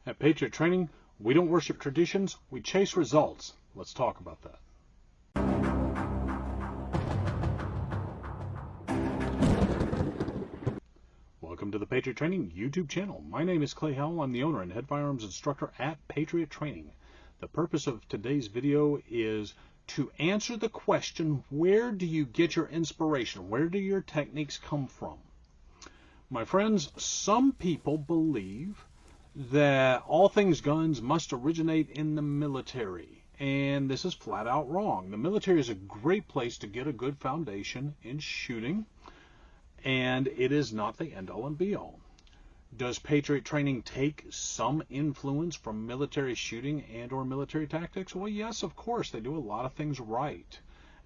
At Patriot Training, we don't worship traditions, we chase results. Let's talk about that. Welcome to the Patriot Training YouTube channel. My name is Clay Howell. I'm the owner and head firearms instructor at Patriot Training. The purpose of today's video is to answer the question, where do you get your inspiration? Where do your techniques come from? My friends, some people believe that all things guns must originate in the military, and this is flat out wrong. The military is a great place to get a good foundation in shooting, and it is not the end-all and be-all. Does Patriot Training take some influence from military shooting and or military tactics? Well, yes, of course. They do a lot of things right.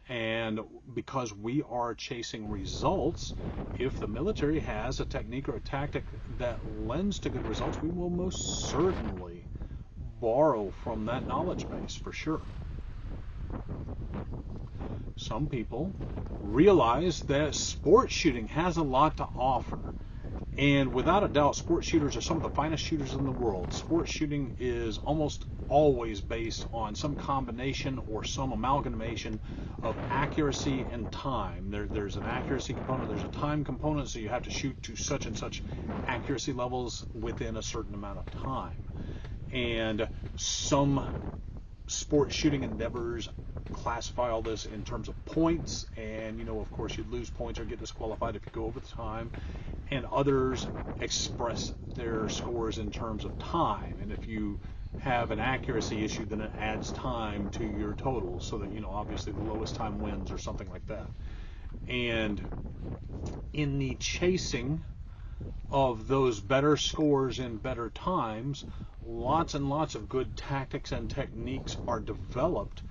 And because we are chasing results, if the military has a technique or a tactic that lends to good results, we will most certainly borrow from that knowledge base for sure. Some people realize that sports shooting has a lot to offer. And without a doubt, sports shooters are some of the finest shooters in the world. Sports shooting is almost always based on some combination or some amalgamation of accuracy and time. There's an accuracy component, there's a time component, so you have to shoot to such and such accuracy levels within a certain amount of time. And some sports shooting endeavors classify all this in terms of points, and of course you'd lose points or get disqualified if you go over the time. And others express their scores in terms of time, and if you have an accuracy issue, then it adds time to your total, so that obviously the lowest time wins or something like that. And in the chasing of those better scores and better times, lots and lots of good tactics and techniques are developed.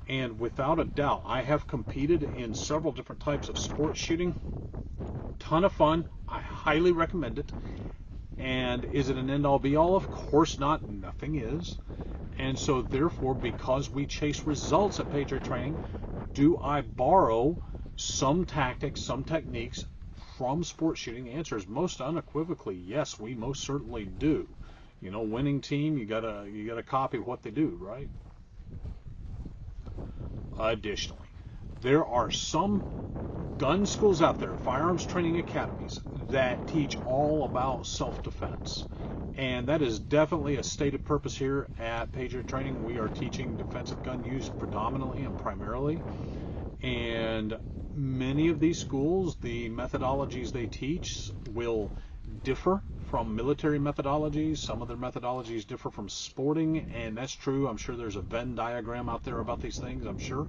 And without a doubt, I have competed in several different types of sports shooting. Ton of fun. I highly recommend it. And is it an end-all be-all? Of course not. Nothing is. And so therefore, because we chase results at Patriot Training, do I borrow some tactics, some techniques from sports shooting? The answer is most unequivocally yes, we most certainly do. Winning team, you gotta copy what they do, right? Additionally, there are some gun schools out there, firearms training academies, that teach all about self-defense. And that is definitely a stated purpose here at Patriot Training. We are teaching defensive gun use predominantly and primarily. And many of these schools, the methodologies they teach will differ from military methodologies. Some of their methodologies differ from sporting, and that's true. I'm sure there's a Venn diagram out there about these things, I'm sure.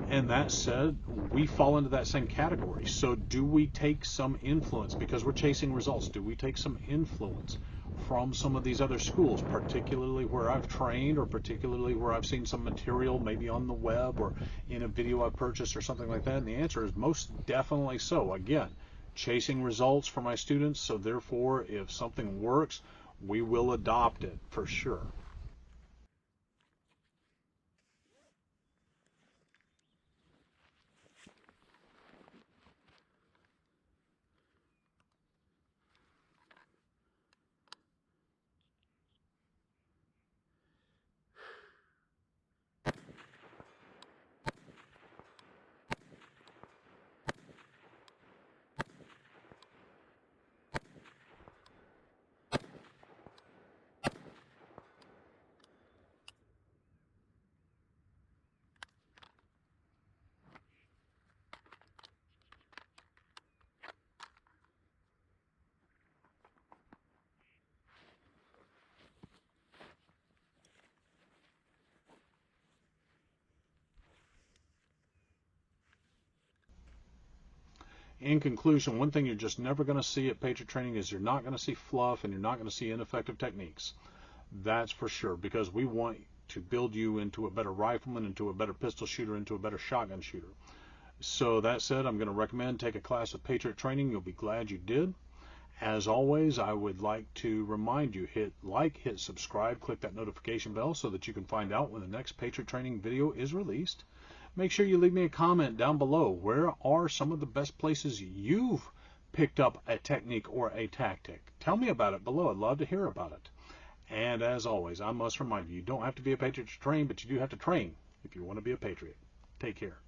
And that said, we fall into that same category. So do we take some influence, because we're chasing results, do we take some influence from some of these other schools, particularly where I've trained, or particularly where I've seen some material maybe on the web or in a video I've purchased or something like that? And the answer is most definitely so. Again, chasing results for my students, so therefore if something works, we will adopt it for sure. In conclusion, one thing you're just never going to see at Patriot Training is you're not going to see fluff, and you're not going to see ineffective techniques. That's for sure, because we want to build you into a better rifleman, into a better pistol shooter, into a better shotgun shooter. So that said, I'm going to recommend take a class at Patriot Training. You'll be glad you did. As always, I would like to remind you, hit like, hit subscribe, click that notification bell so that you can find out when the next Patriot Training video is released. Make sure you leave me a comment down below. Where are some of the best places you've picked up a technique or a tactic? Tell me about it below. I'd love to hear about it. And as always, I must remind you, you don't have to be a patriot to train, but you do have to train if you want to be a patriot. Take care.